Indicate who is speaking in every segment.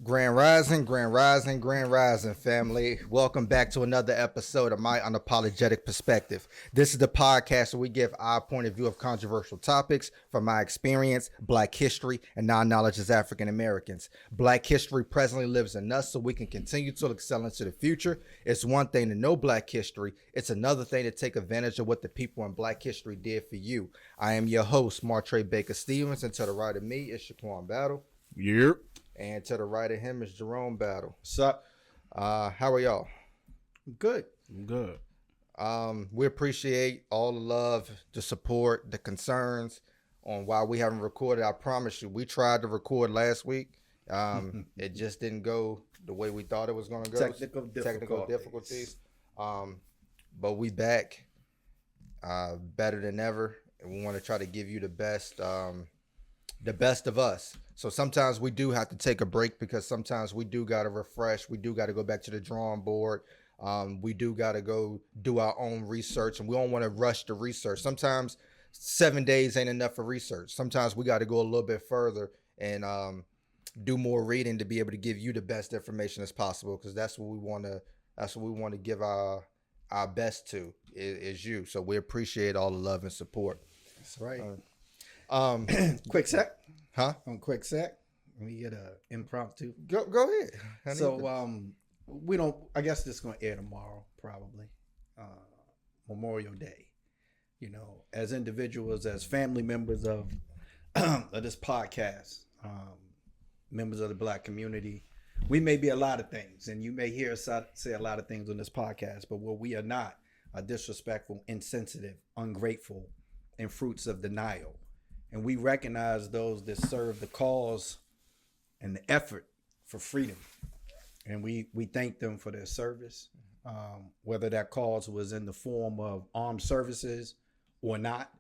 Speaker 1: Grand Rising, Grand Rising, Grand Rising, family. Welcome back to another episode of My Unapologetic Perspective. This is the podcast where we give our point of view of controversial topics from my experience, Black history, and non-knowledge as African Americans. Black history presently lives in us so we can continue to excel into the future. It's one thing to know Black history. It's another thing to take advantage of what the people in Black history did for you. I am your host, Martre Baker Stevens, and to the right of me is Shaquan Battle.
Speaker 2: Yep.
Speaker 1: And to the right of him is Jerome Battle.
Speaker 3: What's up?
Speaker 1: How are y'all?
Speaker 3: Good.
Speaker 2: I'm good.
Speaker 1: We appreciate all the love, the support, the concerns on why we haven't recorded. I promise you, we tried to record last week. It just didn't go the way we thought it was going to go.
Speaker 3: Technical
Speaker 1: difficulties. But we back better than ever. And we want to try to give you the best of us. So sometimes we do have to take a break because sometimes we do got to refresh. We do got to go back to the drawing board. We do got to go do our own research, and we don't want to rush the research. Sometimes 7 days ain't enough for research. Sometimes we got to go a little bit further and do more reading to be able to give you the best information as possible, because that's what we want to give our best to is you. So we appreciate all the love and support.
Speaker 3: That's right.
Speaker 1: Quick sec. Huh?
Speaker 3: On quick sec. We get a impromptu.
Speaker 1: Go ahead.
Speaker 3: We don't. I guess this is gonna air tomorrow, probably. Memorial Day. You know, as individuals, as family members of of this podcast, members of the Black community, we may be a lot of things, and you may hear us say a lot of things on this podcast. But what we are not are disrespectful, insensitive, ungrateful, and fruits of denial. And we recognize those that serve the cause and the effort for freedom. And we thank them for their service, whether that cause was in the form of armed services or not.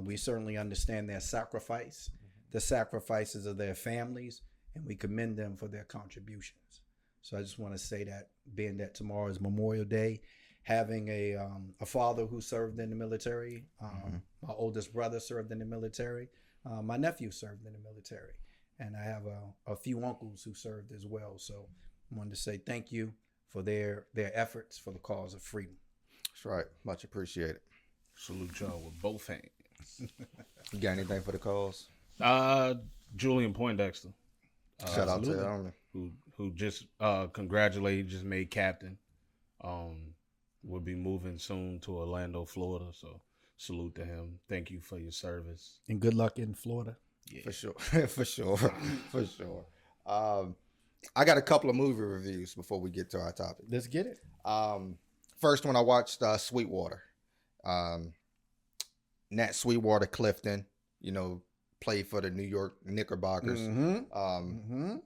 Speaker 3: We certainly understand their sacrifice, the sacrifices of their families, and we commend them for their contributions. So I just want to say that, being that tomorrow is Memorial Day, having a father who served in the military, my oldest brother served in the military, my nephew served in the military, and I have a few uncles who served as well. So I wanted to say thank you for their efforts for the cause of freedom.
Speaker 1: That's right. Much appreciated.
Speaker 2: Salute y'all with both hands.
Speaker 1: You got anything for the cause?
Speaker 2: Julian Poindexter.
Speaker 1: Shout out to him.
Speaker 2: Who just congratulated, just made captain. Will be moving soon to Orlando, Florida. So salute to him. Thank you for your service.
Speaker 3: And good luck in Florida.
Speaker 2: Yeah.
Speaker 1: For sure. For sure. I got a couple of movie reviews before we get to our topic.
Speaker 3: Let's get it.
Speaker 1: First one, I watched Sweetwater. Nat Sweetwater Clifton, played for the New York Knickerbockers.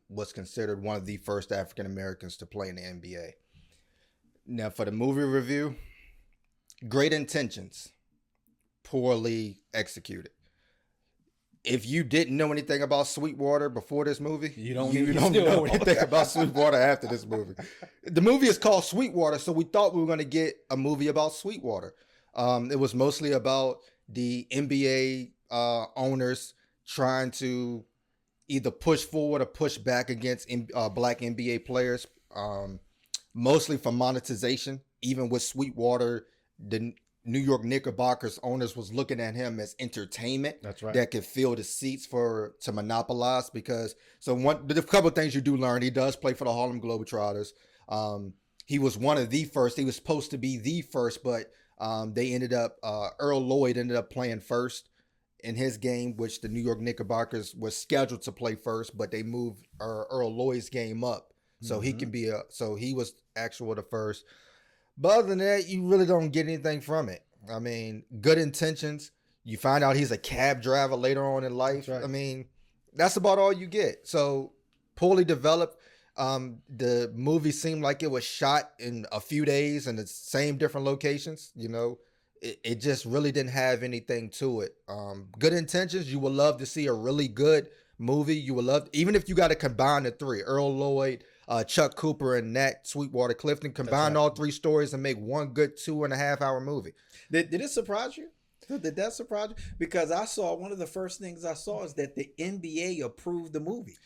Speaker 1: Was considered one of the first African Americans to play in the NBA. Now, for the movie review, great intentions, poorly executed. If you didn't know anything about Sweetwater before this movie, you don't know anything about Sweetwater after this movie. The movie is called Sweetwater, so we thought we were going to get a movie about Sweetwater. It was mostly about the NBA owners trying to either push forward or push back against Black NBA players. Mostly for monetization. Even with Sweetwater, the New York Knickerbockers owners was looking at him as entertainment.
Speaker 3: That's right.
Speaker 1: That could fill the seats to monopolize. Because the couple of things you do learn, he does play for the Harlem Globetrotters. He was one of the first. He was supposed to be the first, but they ended up Earl Lloyd ended up playing first in his game, which the New York Knickerbockers was scheduled to play first, but they moved Earl Lloyd's game up. So he can be he was actual the first. But other than that, you really don't get anything from it. I mean, good intentions. You find out he's a cab driver later on in life. That's right. I mean, that's about all you get. So poorly developed. The movie seemed like it was shot in a few days in the same different locations. It just really didn't have anything to it. Good intentions. You would love to see a really good movie. You would love, even if you got to combine the three, Earl Lloyd, Chuck Cooper, and Nat Sweetwater Clifton, combine all three stories and make one good 2.5 hour movie.
Speaker 3: Did it surprise you? Did that surprise you? Because one of the first things I saw is that the NBA approved the movie.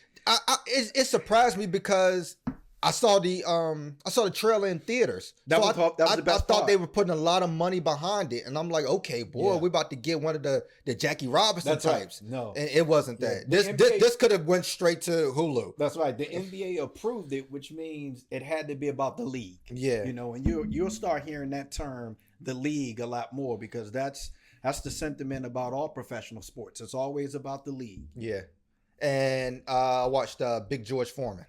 Speaker 1: It surprised me because I saw the trailer in theaters.
Speaker 3: That was the
Speaker 1: I
Speaker 3: best
Speaker 1: thought
Speaker 3: part.
Speaker 1: they were putting a lot of money behind it, and I'm like, okay, boy,
Speaker 3: Yeah.
Speaker 1: we're about to get one of the Jackie Robinson
Speaker 3: That's right.
Speaker 1: types.
Speaker 3: No.
Speaker 1: And it wasn't
Speaker 3: Yeah.
Speaker 1: that.
Speaker 3: The NBA
Speaker 1: This could have went straight to Hulu.
Speaker 3: That's right. The NBA approved it, which means it had to be about the league.
Speaker 1: Yeah.
Speaker 3: You know, and you'll start hearing that term, the league, a lot more because that's the sentiment about all professional sports. It's always about the league.
Speaker 1: Yeah. And I watched Big George Foreman.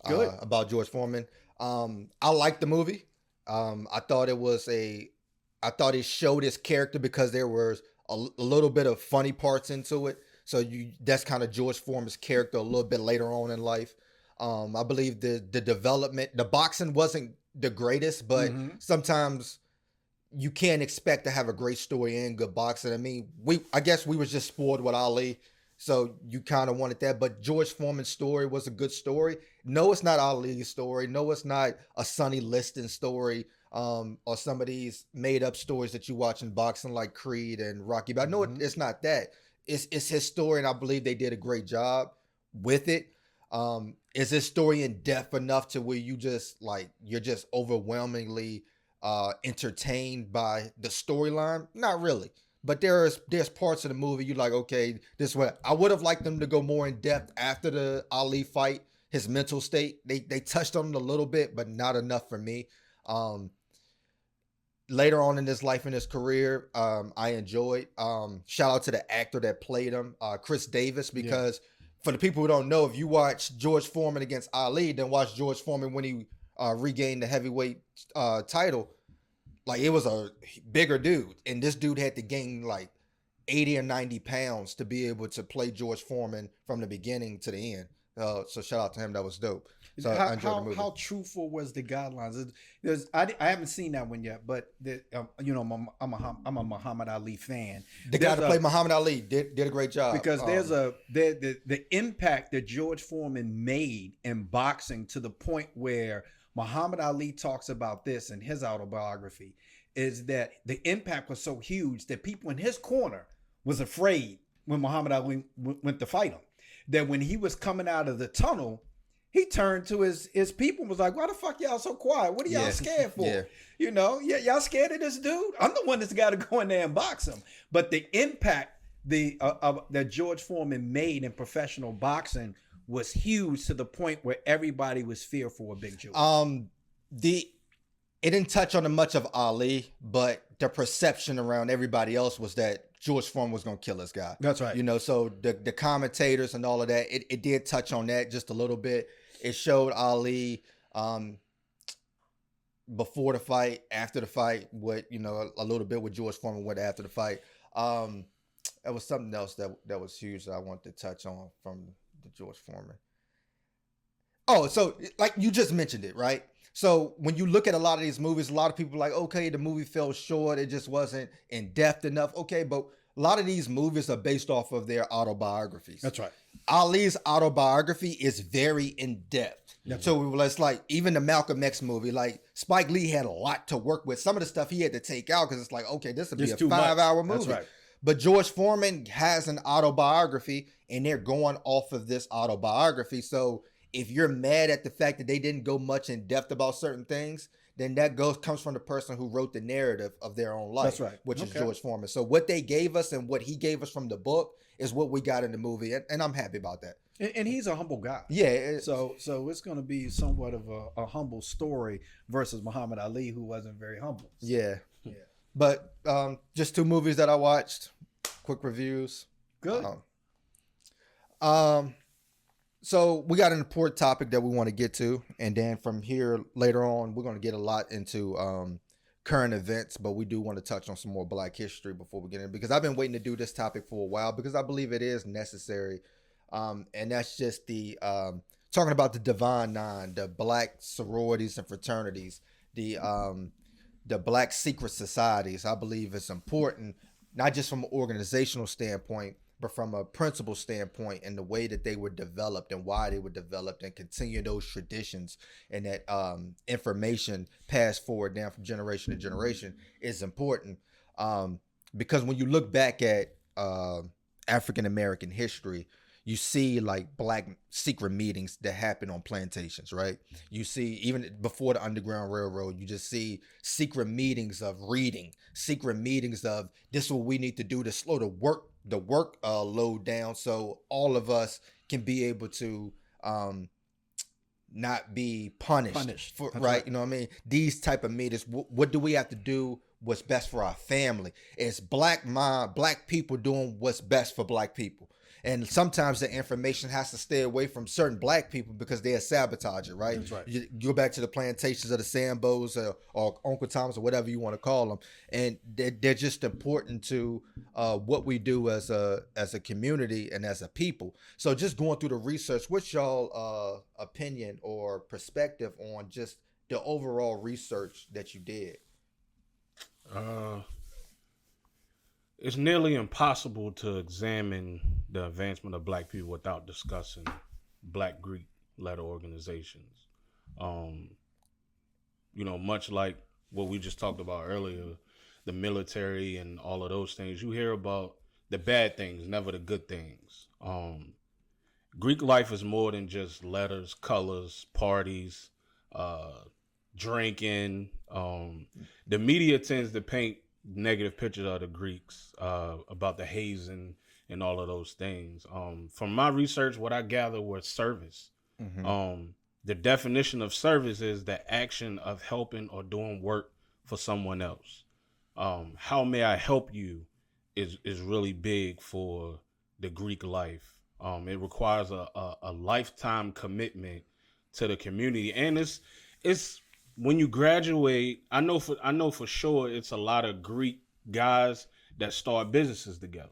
Speaker 3: Good.
Speaker 1: About George Foreman. I liked the movie. I thought it showed his character because there was a little bit of funny parts into it. So that's kind of George Foreman's character a little bit later on in life. I believe the development, the boxing wasn't the greatest, but sometimes you can't expect to have a great story and good boxing. I mean, I guess we was just spoiled with Ali. So you kind of wanted that, but George Foreman's story was a good story. No, it's not Ali's story. No, it's not a Sonny Liston story, or some of these made up stories that you watch in boxing like Creed and Rocky. But I know it's not that. It's his story, and I believe they did a great job with it. Is this story in depth enough to where you're just overwhelmingly entertained by the storyline? Not really. But there's parts of the movie you're like, okay, this is what I would have liked them to go more in depth after the Ali fight, his mental state. They touched on it a little bit, but not enough for me. Later on in his life and his career, I enjoyed. Shout out to the actor that played him, Chris Davis, because for the people who don't know, if you watch George Foreman against Ali, then watch George Foreman when he regained the heavyweight title. Like, it was a bigger dude, and this dude had to gain like 80 or 90 pounds to be able to play George Foreman from the beginning to the end. So shout out to him. That was dope. So I enjoyed the movie.
Speaker 3: How truthful was the guidelines? I haven't seen that one yet, but I'm a Muhammad Ali fan.
Speaker 1: The guy that played Muhammad Ali did a great job.
Speaker 3: Because the impact that George Foreman made in boxing, to the point where Muhammad Ali talks about this in his autobiography, is that the impact was so huge that people in his corner was afraid when Muhammad Ali went to fight him. That when he was coming out of the tunnel, he turned to his people and was like, why the fuck y'all so quiet? What are y'all scared for?
Speaker 1: Yeah.
Speaker 3: You know, y'all scared of this dude? I'm the one that's got to go in there and box him. But the impact that George Foreman made in professional boxing was huge, to the point where everybody was fearful of Big George.
Speaker 1: It didn't touch on much of Ali, but the perception around everybody else was that George Foreman was going to kill this guy.
Speaker 3: That's right.
Speaker 1: You know, so the commentators and all of that, it did touch on that just a little bit. It showed Ali before the fight, after the fight, a little bit what George Foreman went after the fight. That was something else that was huge that I wanted to touch on from the George Foreman. Oh, so like you just mentioned it, right? So when you look at a lot of these movies, a lot of people are like, okay, the movie fell short. It just wasn't in depth enough. Okay, but a lot of these movies are based off of their autobiographies.
Speaker 3: That's right.
Speaker 1: Ali's autobiography is very in depth. So it's like even the Malcolm X movie, like Spike Lee had a lot to work with. Some of the stuff he had to take out because it's like, okay, this would be a 5-hour movie.
Speaker 3: That's right.
Speaker 1: But George Foreman has an autobiography, and they're going off of this autobiography. So if you're mad at the fact that they didn't go much in depth about certain things, then that comes from the person who wrote the narrative of their own life.
Speaker 3: That's right.
Speaker 1: Which is George Foreman. So what they gave us and what he gave us from the book is what we got in the movie, and I'm happy about that.
Speaker 3: And he's a humble guy.
Speaker 1: Yeah.
Speaker 3: So it's going to be somewhat of a humble story versus Muhammad Ali, who wasn't very humble.
Speaker 1: Yeah. But just 2 movies that I watched. Quick reviews.
Speaker 3: Good.
Speaker 1: So we got an important topic that we want to get to, and then from here later on, we're going to get a lot into current events, but we do want to touch on some more Black history before we get in, because I've been waiting to do this topic for a while because I believe it is necessary, and that's just the talking about the Divine Nine, the Black sororities and fraternities, the Black secret societies. I believe it's important, not just from an organizational standpoint, but from a principle standpoint, and the way that they were developed and why they were developed, and continue those traditions, and that information passed forward down from generation to generation is important. Because when you look back at African American history, you see like black secret meetings that happen on plantations, right? You see, even before the Underground Railroad, you just see secret meetings of reading, secret meetings of this is what we need to do to slow the work load down, so all of us can be able to not be punished for right. You know what I mean? These type of meetings. What do we have to do? What's best for our family? It's black people doing what's best for black people. And sometimes the information has to stay away from certain black people because they'll sabotage it, right?
Speaker 3: That's right.
Speaker 1: You go back to the plantations of the Sambos or Uncle Thomas or whatever you want to call them, and they're just important to what we do as a community and as a people. So just going through the research, what's y'all opinion or perspective on just the overall research that you did?
Speaker 2: It's nearly impossible to examine the advancement of black people without discussing black Greek letter organizations. Much like what we just talked about earlier, the military and all of those things, you hear about the bad things, never the good things. Greek life is more than just letters, colors, parties, drinking. The media tends to paint negative pictures of the Greeks, about the hazing and all of those things. From my research, what I gathered was service. The definition of service is the action of helping or doing work for someone else. How may I help you is really big for the Greek life. It requires a lifetime commitment to the community, and it's when you graduate, I know for sure it's a lot of Greek guys that start businesses together.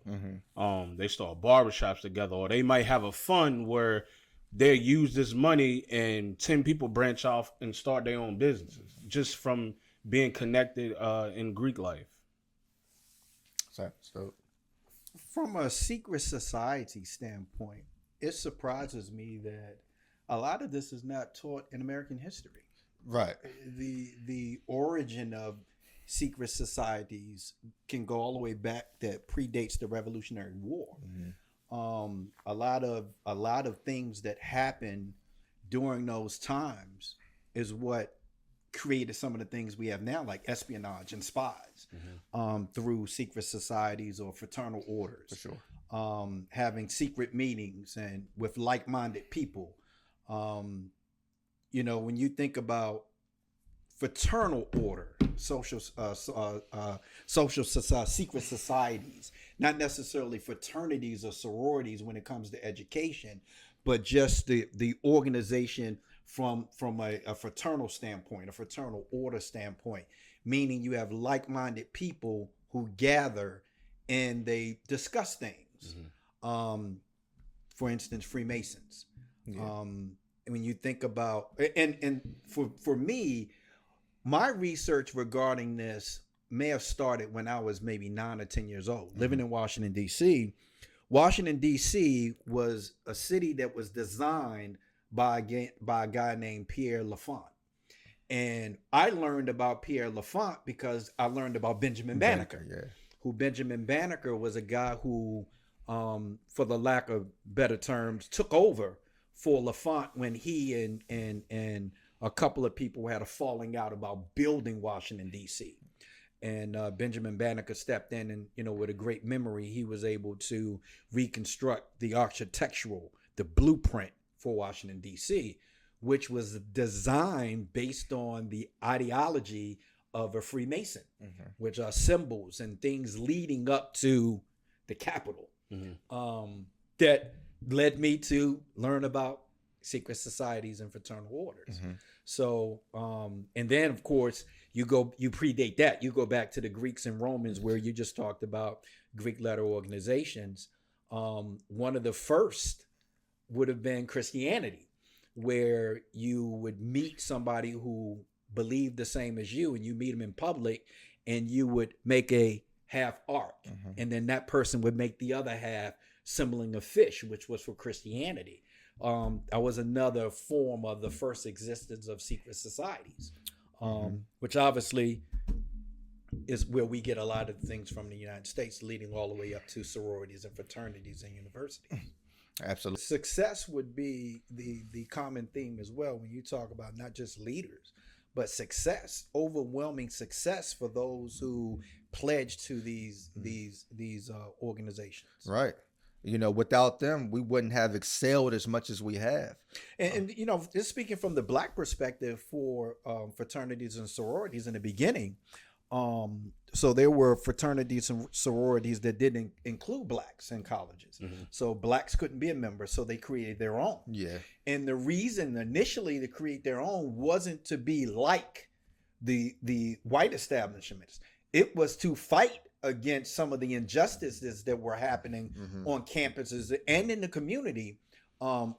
Speaker 2: They start barbershops together, or they might have a fund where they use this money and 10 people branch off and start their own businesses just from being connected in Greek life.
Speaker 1: So
Speaker 3: from a secret society standpoint, it surprises me that a lot of this is not taught in American history.
Speaker 1: Right.
Speaker 3: The origin of secret societies can go all the way back that predates the Revolutionary War. A lot of things that happened during those times is what created some of the things we have now, like espionage and spies, through secret societies or fraternal orders. For sure. Having secret meetings and with like-minded people. When you think about fraternal order, secret societies, not necessarily fraternities or sororities when it comes to education, but just the organization from a fraternal standpoint, a fraternal order standpoint, meaning you have like-minded people who gather and they discuss things. For instance, Freemasons. Yeah. When you think about, and for me, my research regarding this may have started when I was maybe 9 or 10 years old, living in Washington, D.C. Washington, D.C. was a city that was designed by a guy named Pierre Lafont. And I learned about Pierre Lafont because I learned about Benjamin Banneker, who Benjamin Banneker was a guy who, for the lack of better terms, took over for Lafont when he and a couple of people had a falling out about building Washington, D.C. And Benjamin Banneker stepped in and, with a great memory, he was able to reconstruct the blueprint for Washington, D.C., which was designed based on the ideology of a Freemason, which are symbols and things leading up to the Capitol. That led me to learn about secret societies and fraternal orders. So, and then of course you predate that. You go back to the Greeks and Romans where you just talked about Greek letter organizations. One of the first would have been Christianity, where you would meet somebody who believed the same as you, and you meet them in public, and you would make a half arc, and then that person would make the other half symboling a fish, which was for Christianity. That was another form of the first existence of secret societies, which obviously is where we get a lot of things from the United States, leading all the way up to sororities and fraternities and universities.
Speaker 1: Absolutely.
Speaker 3: Success would be the common theme as well when you talk about not just leaders, but success, overwhelming success for those who pledge to these organizations.
Speaker 1: Right. Without them, we wouldn't have excelled as much as we have.
Speaker 3: And just speaking from the Black perspective for fraternities and sororities in the beginning, so there were fraternities and sororities that didn't include Blacks in colleges. So Blacks couldn't be a member, so they created their own.
Speaker 1: Yeah.
Speaker 3: And the reason initially to create their own wasn't to be like the white establishments. It was to fight against some of the injustices that were happening on campuses and in the community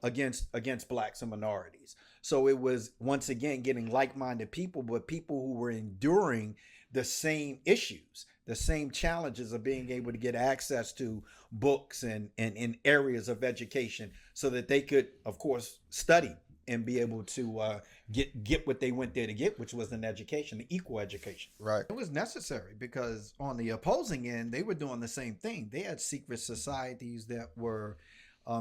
Speaker 3: against Blacks and minorities. So it was once again getting like-minded people, but people who were enduring the same issues, the same challenges of being able to get access to books and in areas of education so that they could, of course, study and be able to get what they went there to get, which was an education, an equal education.
Speaker 1: Right.
Speaker 3: It was necessary because on the opposing end, they were doing the same thing. They had secret societies that were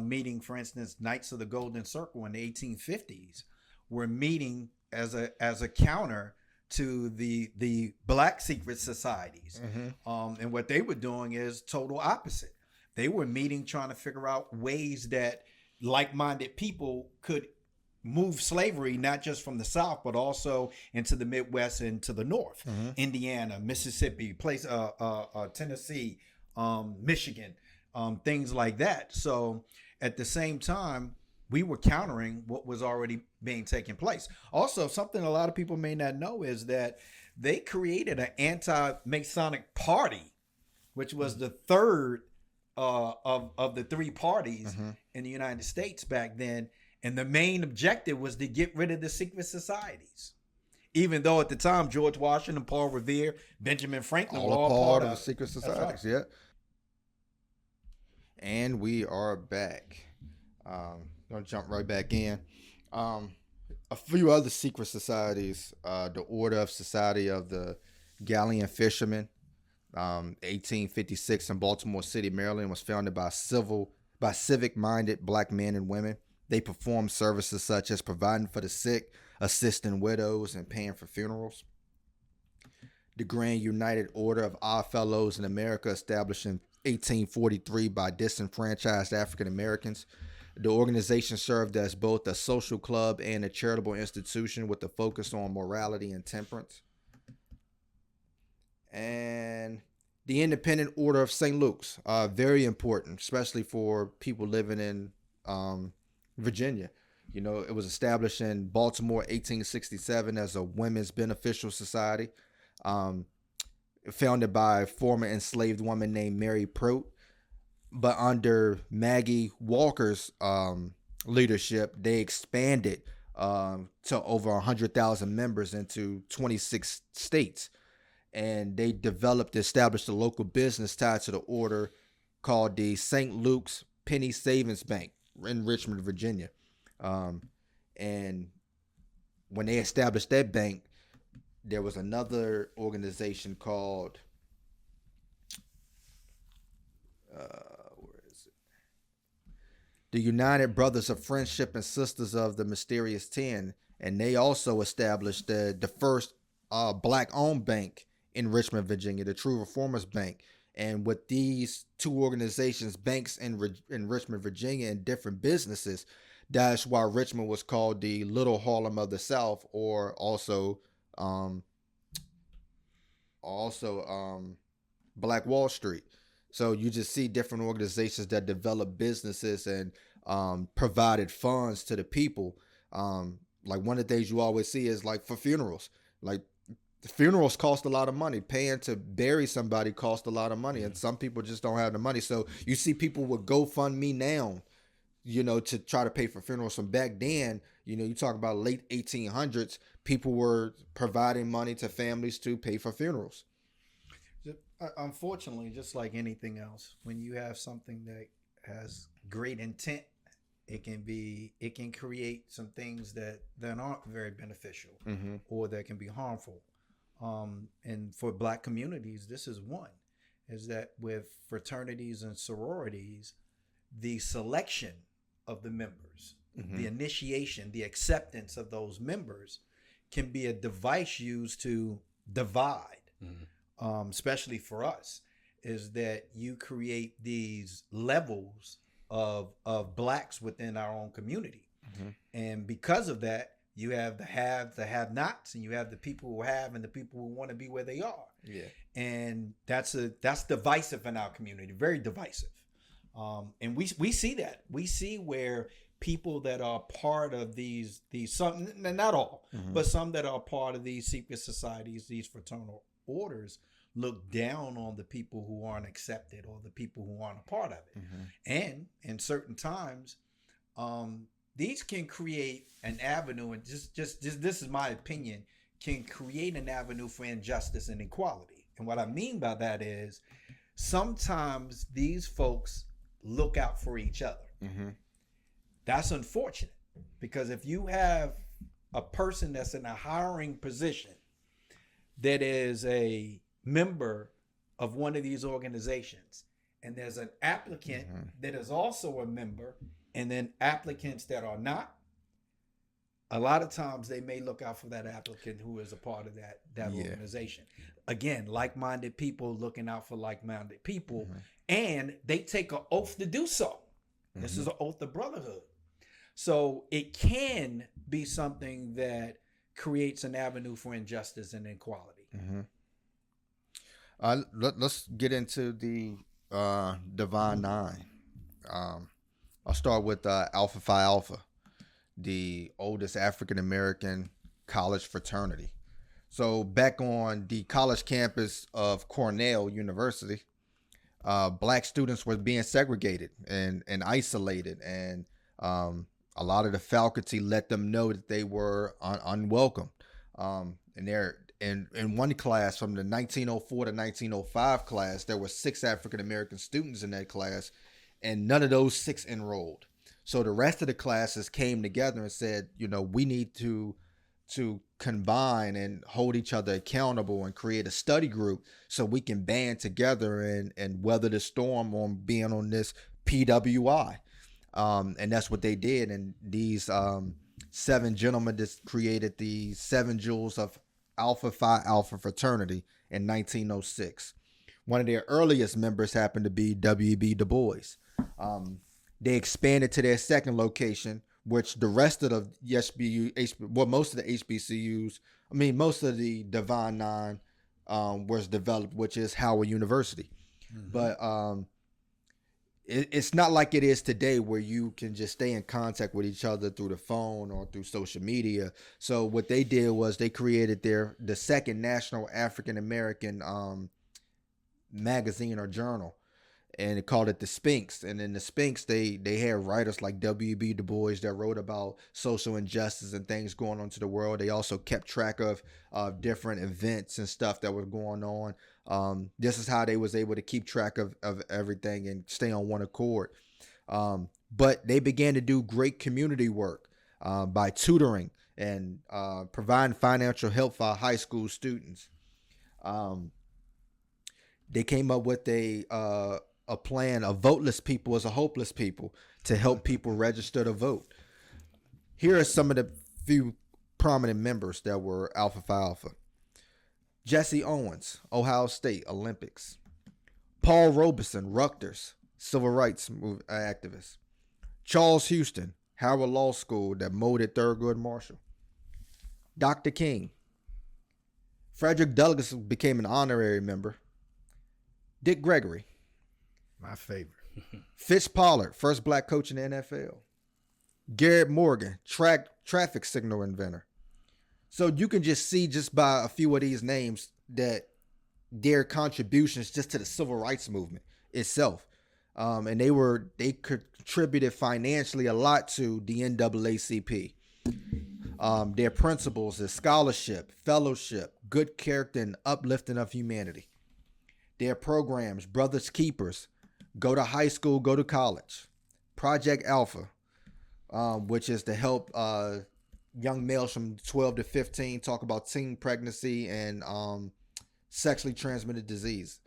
Speaker 3: meeting, for instance, Knights of the Golden Circle in the 1850s were meeting as a counter to the Black secret societies. And what they were doing is total opposite. They were meeting, trying to figure out ways that like-minded people could move slavery, not just from the South, but also into the Midwest and to the North, Indiana, Mississippi, Tennessee, Michigan, things like that. So at the same time, we were countering what was already being taken place. Also, something a lot of people may not know is that they created an anti-Masonic party, which was the third of the three parties in the United States back then. And the main objective was to get rid of the secret societies. Even though at the time, George Washington, Paul Revere, Benjamin Franklin were all part of
Speaker 1: the secret societies. Right. Yeah. And we are back. Gonna jump right back in. A few other secret societies, the Order of Society of the Galleon Fishermen, 1856 in Baltimore City, Maryland, was founded by civic-minded Black men and women. They perform services such as providing for the sick, assisting widows, and paying for funerals. The Grand United Order of Odd Fellows in America, established in 1843 by disenfranchised African Americans. The organization served as both a social club and a charitable institution with a focus on morality and temperance. And the Independent Order of St. Luke's, very important, especially for people living in Virginia. It was established in Baltimore, 1867, as a women's beneficial society, founded by a former enslaved woman named Mary Prout. But under Maggie Walker's leadership, they expanded to over 100,000 members into 26 states. And they established a local business tied to the order called the St. Luke's Penny Savings Bank in Richmond, Virginia. And when they established that bank, there was another organization called the United Brothers of Friendship and Sisters of the Mysterious Ten, and they also established the first Black-owned bank in Richmond, Virginia, the True Reformers Bank. And with these two organizations, banks in Richmond, Virginia, and different businesses, that's why Richmond was called the Little Harlem of the South, or also Black Wall Street. So you just see different organizations that develop businesses and provided funds to the people. Like one of the things you always see is like for funerals. Like the funerals cost a lot of money. Paying to bury somebody costs a lot of money. And some people just don't have the money. So you see people with GoFundMe now, to try to pay for funerals. From back then, you talk about late 1800s, people were providing money to families to pay for funerals.
Speaker 3: Unfortunately, just like anything else, when you have something that has great intent, it can create some things that aren't very beneficial or that can be harmful. And for Black communities, this is one, is that with fraternities and sororities, the selection of the members. The initiation, the acceptance of those members can be a device used to divide, especially for us, is that you create these levels of blacks within our own community. And because of that, you have the haves, the have-nots, and you have the people who have and the people who want to be where they are.
Speaker 1: Yeah.
Speaker 3: And that's divisive in our community, very divisive. And we see that. We see where people that are part of these some, not all, but some that are part of these secret societies, these fraternal orders, look down on the people who aren't accepted or the people who aren't a part of it. And in certain times, these can create an avenue, and just this is my opinion, can create an avenue for injustice and equality. And what I mean by that is sometimes these folks look out for each other. That's unfortunate, because if you have a person that's in a hiring position that is a member of one of these organizations, and there's an applicant that is also a member, and then applicants that are not, a lot of times they may look out for that applicant who is a part of that organization. Again, like-minded people looking out for like-minded people, and they take an oath to do so. This is an oath of brotherhood. So it can be something that creates an avenue for injustice and inequality.
Speaker 1: Let's get into the Divine Nine. I'll start with Alpha Phi Alpha, the oldest African American college fraternity. So back on the college campus of Cornell University, black students were being segregated and isolated, and a lot of the faculty let them know that they were unwelcome. And they're in one class, from the 1904 to 1905 class, there were 6 African American students in that class, and none of those 6 enrolled. So the rest of the classes came together and said, we need to combine and hold each other accountable and create a study group so we can band together and weather the storm on being on this PWI. And that's what they did. And these 7 gentlemen just created the 7 Jewels of Alpha Phi Alpha fraternity in 1906. One of their earliest members happened to be W.E.B. Du Bois. They expanded to their second location, which the rest of the most of the HBCUs, most of the Divine Nine was developed, which is Howard University. But it's not like it is today, where you can just stay in contact with each other through the phone or through social media. So what they did was they created the second National African American magazine or journal, and they called it the Sphinx. And in the Sphinx, they had writers like W.E.B. Du Bois that wrote about social injustice and things going on to the world. They also kept track of different events and stuff that were going on. This is how they was able to keep track of everything and stay on one accord. But they began to do great community work by tutoring and providing financial help for high school students. They came up with a plan of voteless people as a hopeless people to help people register to vote. Here are some of the few prominent members that were Alpha Phi Alpha. Jesse Owens, Ohio State Olympics. Paul Robeson, Rutgers, civil rights activist. Charles Houston, Howard Law School that molded Thurgood Marshall. Dr. King. Frederick Douglass became an honorary member. Dick Gregory.
Speaker 3: My favorite.
Speaker 1: Fitz Pollard, first black coach in the NFL. Garrett Morgan, traffic signal inventor. So you can just see just by a few of these names that their contributions just to the civil rights movement itself. And they contributed financially a lot to the NAACP. Their principles is scholarship, fellowship, good character, and uplifting of humanity. Their programs, Brothers Keepers, go to high school, go to college. Project Alpha, which is to help young males from 12 to 15 talk about teen pregnancy and sexually transmitted disease.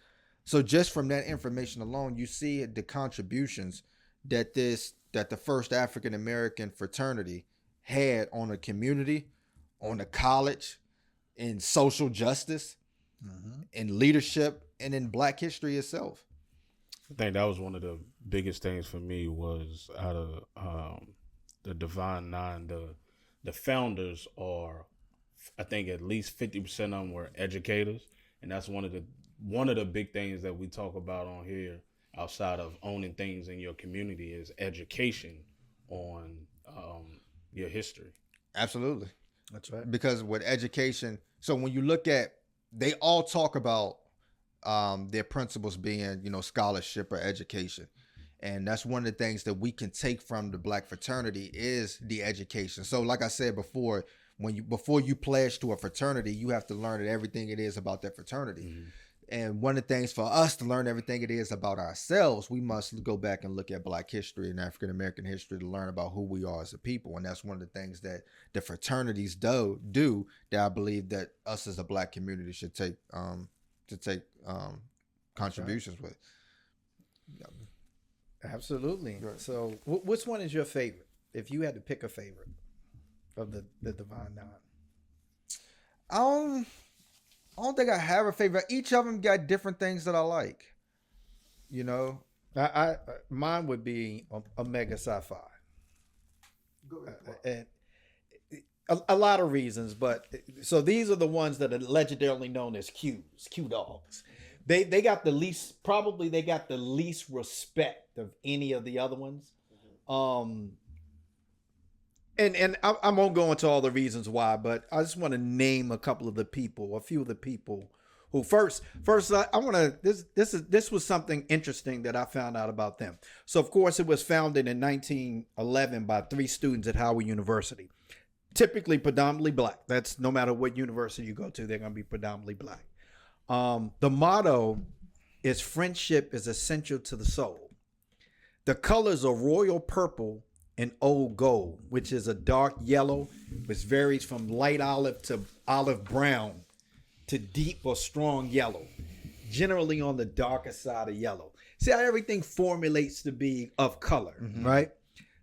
Speaker 1: So just from that information alone, you see the contributions that this that the first African American fraternity had on a community, on a college, in social justice, in leadership, and in Black history itself.
Speaker 2: I think that was one of the biggest things for me was out of the Divine Nine. The founders are, I think, at least 50% of them were educators, and that's one of the big things that we talk about on here outside of owning things in your community is education on your history.
Speaker 1: Absolutely.
Speaker 3: That's right.
Speaker 1: Because with education, so when you look at, they all talk about their principles being, scholarship or education. And that's one of the things that we can take from the Black fraternity is the education. So like I said before, before you pledge to a fraternity, you have to learn everything it is about that fraternity. Mm-hmm. And one of the things for us to learn everything it is about ourselves, we must go back and look at Black history and African American history to learn about who we are as a people. And that's one of the things that the fraternities do that I believe that us as a Black community should take contributions with.
Speaker 3: Absolutely. Right. So which one is your favorite? If you had to pick a favorite of the Divine Nine. I don't think I have a favorite. Each of them got different things that I like. I mine would be Omega Psi Phi. And a lot of reasons, but so these are the ones that are legendarily known as Q dogs. They got the least respect of any of the other ones. And I won't go into all the reasons why, but I just want to name a few of the people who first I want to, this was something interesting that I found out about them. So of course it was founded in 1911 by 3 students at Howard University, typically predominantly Black. That's no matter what university you go to, they're going to be predominantly Black. The motto is friendship is essential to the soul. The colors are royal purple and old gold, which is a dark yellow, which varies from light olive to olive brown to deep or strong yellow, generally on the darker side of yellow. See how everything formulates to be of color, right?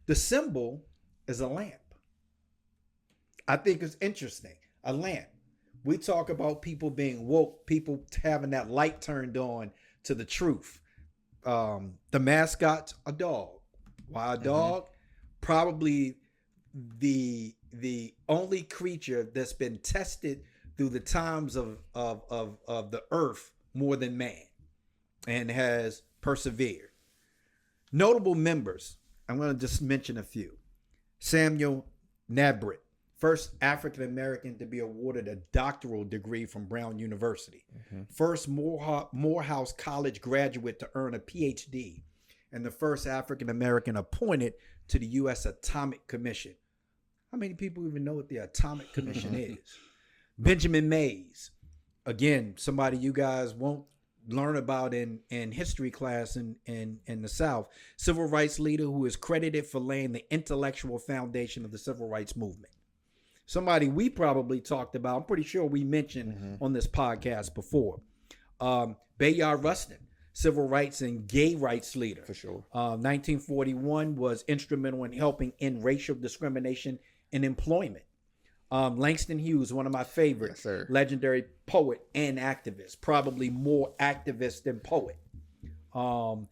Speaker 3: The symbol is a lamp. I think it's interesting, a lamp. We talk about people being woke, people having that light turned on to the truth. The mascot's a dog. Why a dog? Probably the only creature that's been tested through the times of the earth more than man and has persevered. Notable members, I'm going to just mention a few. Samuel Nabritt, first African American to be awarded a doctoral degree from Brown University. First Morehouse College graduate to earn a PhD, and the first African American appointed to the U.S. Atomic Commission. How many people even know what the Atomic Commission is? Benjamin Mays, again, somebody you guys won't learn about in history class in the South. Civil rights leader who is credited for laying the intellectual foundation of the civil rights movement. Somebody we probably talked about, I'm pretty sure we mentioned on this podcast before. Bayard Rustin, civil rights and gay rights leader.
Speaker 1: For sure.
Speaker 3: 1941 was instrumental in helping end racial discrimination in employment. Langston Hughes, one of my favorites,
Speaker 1: yes,
Speaker 3: legendary poet and activist, probably more activist than poet.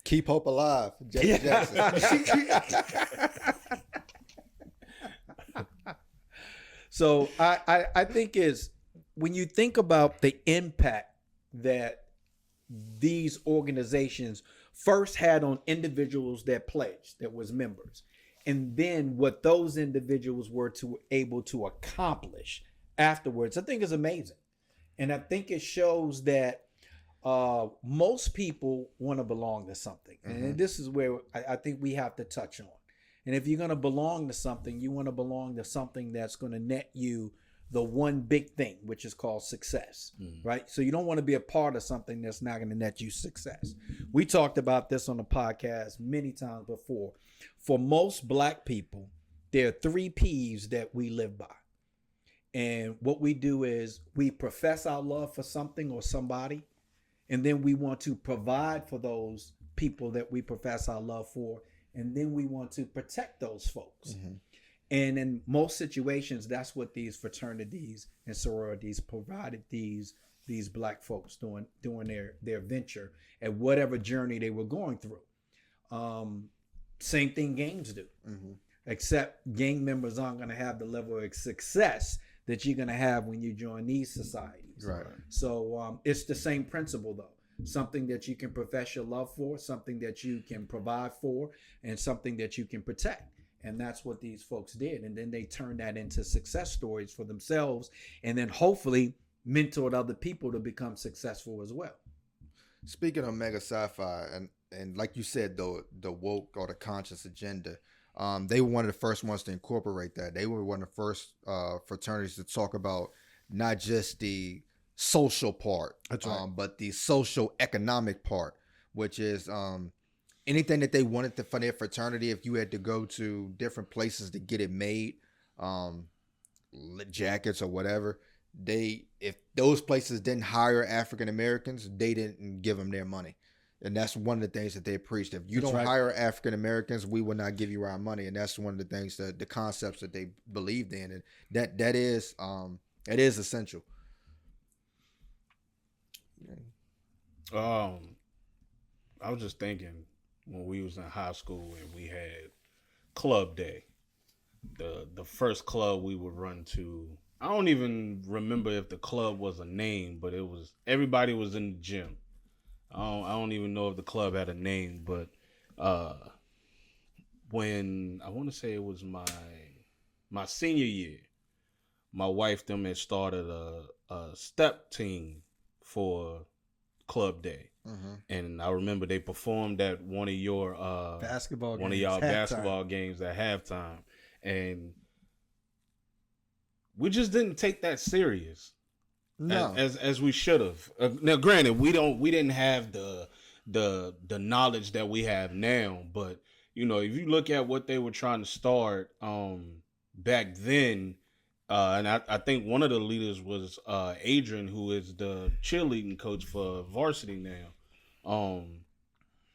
Speaker 1: Keep hope alive, Jesse Jackson.
Speaker 3: So I think is when you think about the impact that these organizations first had on individuals that pledged, that was members, and then what those individuals were able to accomplish afterwards, I think is amazing. And I think it shows that most people want to belong to something. And this is where I think we have to touch on. And if you're going to belong to something, you want to belong to something that's going to net you the one big thing, which is called success, right? So you don't want to be a part of something that's not going to net you success. We talked about this on the podcast many times before. For most Black people, there are 3 P's that we live by. And what we do is we profess our love for something or somebody, and then we want to provide for those people that we profess our love for, and then we want to protect those folks.
Speaker 1: Mm-hmm.
Speaker 3: And in most situations, that's what these fraternities and sororities provided these black folks doing their venture at whatever journey they were going through. Same thing gangs do,
Speaker 1: Mm-hmm.
Speaker 3: except gang members aren't going to have the level of success that you're going to have when you join these societies.
Speaker 1: Right.
Speaker 3: So it's the same principle, though. Something that you can profess your love for, something that you can provide for, and something that you can protect. And that's what these folks did. And then they turned that into success stories for themselves, and then hopefully mentored other people to become successful as well.
Speaker 1: Speaking of mega sci-fi, and like you said, the woke or the conscious agenda, they were one of the first ones to incorporate that. They were one of the first fraternities to talk about not just the social part,
Speaker 3: That's right.
Speaker 1: but the social economic part, which is anything that they wanted for their fraternity. If you had to go to different places to get it made, jackets or whatever, if those places didn't hire African Americans, they didn't give them their money. And that's one of the things that they preached. If you don't hire African Americans, we will not give you our money. And that's one of the things that the concepts that they believed in, and that is essential.
Speaker 2: I was just thinking when we was in high school and we had club day, the first club we would run to. I don't even remember if the club was a name, but everybody was in the gym. I don't even know if the club had a name, but when I want to say it was my senior year, my wife them had started a step team for club day.
Speaker 1: Mm-hmm.
Speaker 2: And I remember they performed at one of your
Speaker 3: basketball
Speaker 2: games at halftime, and we just didn't take that serious.
Speaker 1: No,
Speaker 2: as we should have. Now, granted, we didn't have the knowledge that we have now, but you know, if you look at what they were trying to start back then, and I think one of the leaders was Adrian, who is the cheerleading coach for varsity now.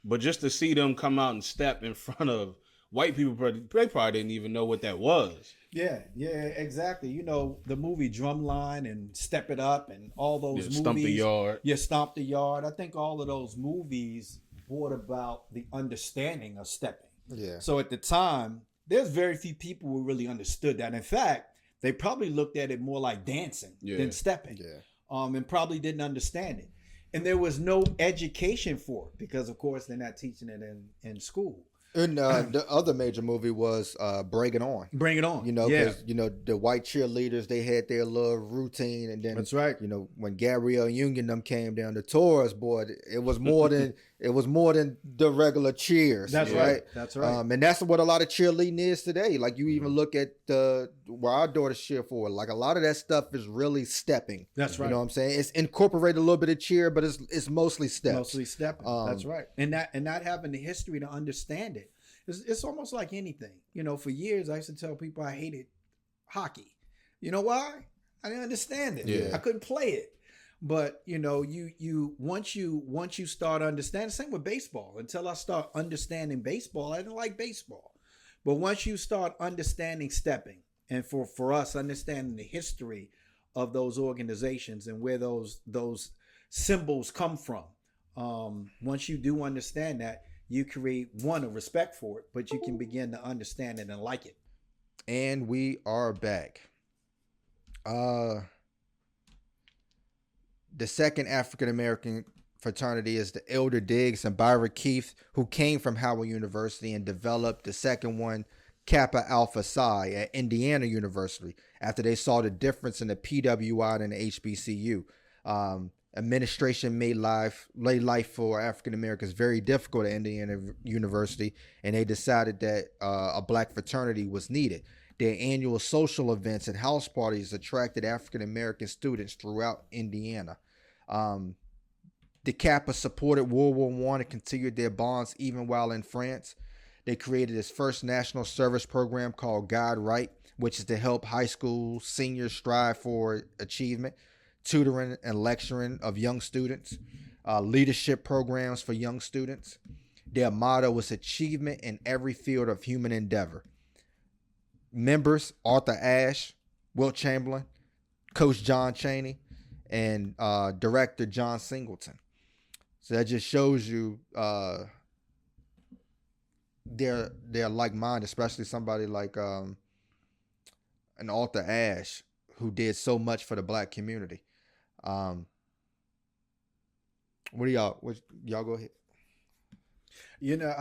Speaker 2: But just to see them come out and step in front of white people, they probably didn't even know what that was.
Speaker 3: Yeah, exactly. You know, the movie Drumline and Step It Up and all those movies.
Speaker 2: Stomp the Yard.
Speaker 3: Yeah, Stomp the Yard. I think all of those movies brought about the understanding of stepping.
Speaker 1: yeah.
Speaker 3: So at the time, there's very few people who really understood that. In fact, they probably looked at it more like dancing than stepping.
Speaker 1: Yeah.
Speaker 3: And probably didn't understand it. And there was no education for it because, of course, they're not teaching it in school.
Speaker 1: And the other major movie was Bring It On.
Speaker 3: Bring It On.
Speaker 1: You know, because you know the white cheerleaders, they had their little routine, and then
Speaker 3: That's right.
Speaker 1: You know, when Gabrielle Union them came down to tours, boy, it was more than the regular cheers.
Speaker 3: That's right. That's right.
Speaker 1: And that's what a lot of cheerleading is today. Like you even look at where our daughters cheer for. Like a lot of that stuff is really stepping.
Speaker 3: That's right.
Speaker 1: You know what I'm saying? It's incorporated a little bit of cheer, but it's mostly steps.
Speaker 3: Mostly stepping. That's right. And not having the history to understand it. It's almost like anything. You know, for years I used to tell people I hated hockey. You know why? I didn't understand it.
Speaker 1: Yeah.
Speaker 3: I couldn't play it. But you know, you once you start understanding, same with baseball. Until I start understanding baseball, I didn't like baseball. But once you start understanding stepping, and for us understanding the history of those organizations and where those symbols come from, once you do understand that, you create a respect for it, but you can begin to understand it and like it.
Speaker 1: And we are back. The second African American fraternity is the Elder Diggs and Byra Keith, who came from Howard University and developed the second one, Kappa Alpha Psi, at Indiana University, after they saw the difference in the PWI and the HBCU. Administration made life for African Americans very difficult at Indiana University, and they decided that a black fraternity was needed. Their annual social events and house parties attracted African American students throughout Indiana. The Kappa supported World War I and continued their bonds even while in France. They created this first national service program called Guide Right, which is to help high school seniors strive for achievement, tutoring and lecturing of young students, leadership programs for young students. Their motto was achievement in every field of human endeavor. Members, Arthur Ashe, Wilt Chamberlain, Coach John Chaney, and director John Singleton. So that just shows you they're like-minded, especially somebody like an Arthur Ashe who did so much for the black community. What do y'all go ahead?
Speaker 3: You know,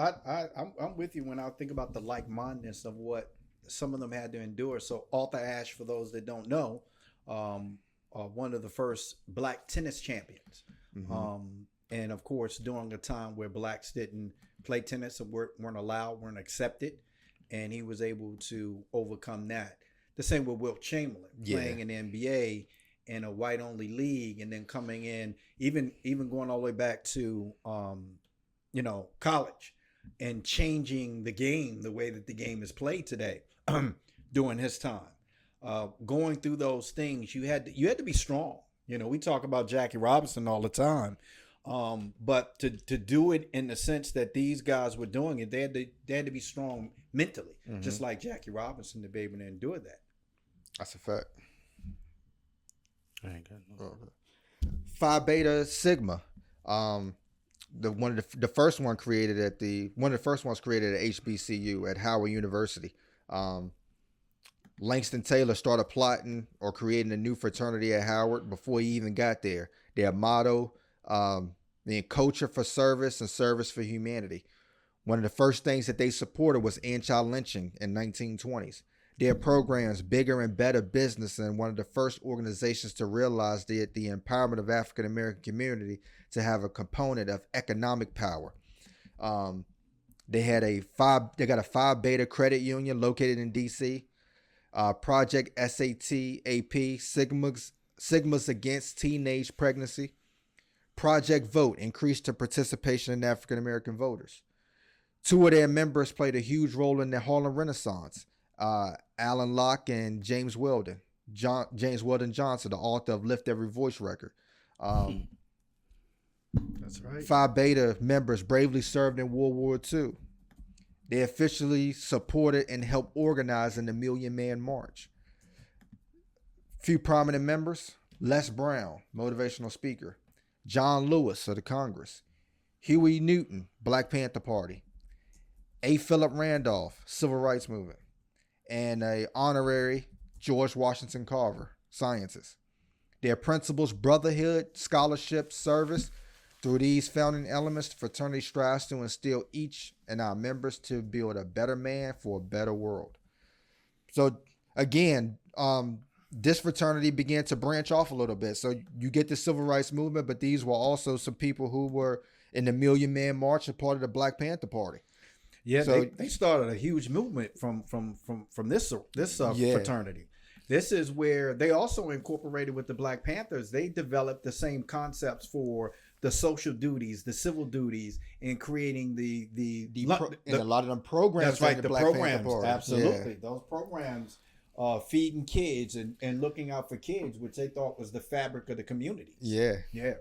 Speaker 3: I'm with you when I think about the like-mindedness of what some of them had to endure. So Arthur Ashe, for those that don't know, one of the first black tennis champions.
Speaker 1: Mm-hmm.
Speaker 3: And of course, during a time where blacks didn't play tennis or weren't allowed, weren't accepted, and he was able to overcome that. The same with Wilt Chamberlain, playing in the NBA in a white-only league, and then coming in, even going all the way back to college, and changing the game the way that the game is played today during his time. Going through those things, you had to be strong. You know, we talk about Jackie Robinson all the time. But to do it in the sense that these guys were doing it, they had to be strong mentally, just like Jackie Robinson to be able to endure that.
Speaker 1: That's a fact.
Speaker 2: I ain't got no.
Speaker 1: Phi Beta Sigma, the first ones created at HBCU at Howard University. Langston Taylor started plotting or creating a new fraternity at Howard before he even got there. Their motto, being culture for service and service for humanity. One of the first things that they supported was anti-lynching in 1920s. Their programs, Bigger and Better Business, and one of the first organizations to realize the empowerment of African American community to have a component of economic power. They got a Phi Beta credit union located in DC. Project SAT AP, Sigmas Against Teenage Pregnancy. Project Vote increased the participation in African American voters. Two of their members played a huge role in the Harlem Renaissance. Alan Locke and James Weldon Johnson, the author of Lift Every Voice record.
Speaker 3: That's right.
Speaker 1: Phi Beta members bravely served in World War II. They officially supported and helped organize in the Million Man March. Few prominent members: Les Brown, motivational speaker; John Lewis of the Congress; Huey Newton, Black Panther Party; A. Philip Randolph, Civil Rights Movement; and a honorary George Washington Carver, scientist. Their principles: brotherhood, scholarship, service. Through these founding elements, the fraternity strives to instill each and our members to build a better man for a better world. So again, this fraternity began to branch off a little bit. So you get the civil rights movement, but these were also some people who were in the Million Man March and part of the Black Panther Party.
Speaker 3: Yeah,
Speaker 1: so,
Speaker 3: they started a huge movement from this fraternity. This is where they also incorporated with the Black Panthers. They developed the same concepts for the social duties, the civil duties, and creating
Speaker 1: and a lot of them programs.
Speaker 3: That's right, the
Speaker 1: Black
Speaker 3: programs.
Speaker 1: Party.
Speaker 3: Absolutely, those programs, feeding kids and looking out for kids, which they thought was the fabric of the community.
Speaker 1: Yeah.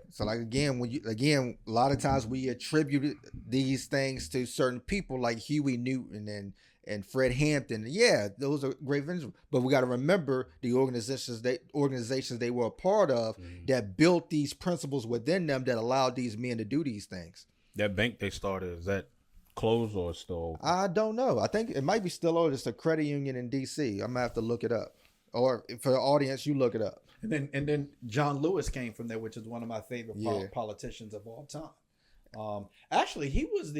Speaker 1: So like a lot of times we attribute these things to certain people like Huey Newton and Fred Hampton. Yeah, those are great vendors. But we got to remember the organizations they were a part of that built these principles within them that allowed these men to do these things.
Speaker 2: That bank they started, is that closed or still open?
Speaker 1: I don't know. I think it might be still open. It's a credit union in DC. I'm gonna have to look it up. Or for the audience, you look it up.
Speaker 3: And then John Lewis came from there, which is one of my favorite politicians of all time. Actually, he was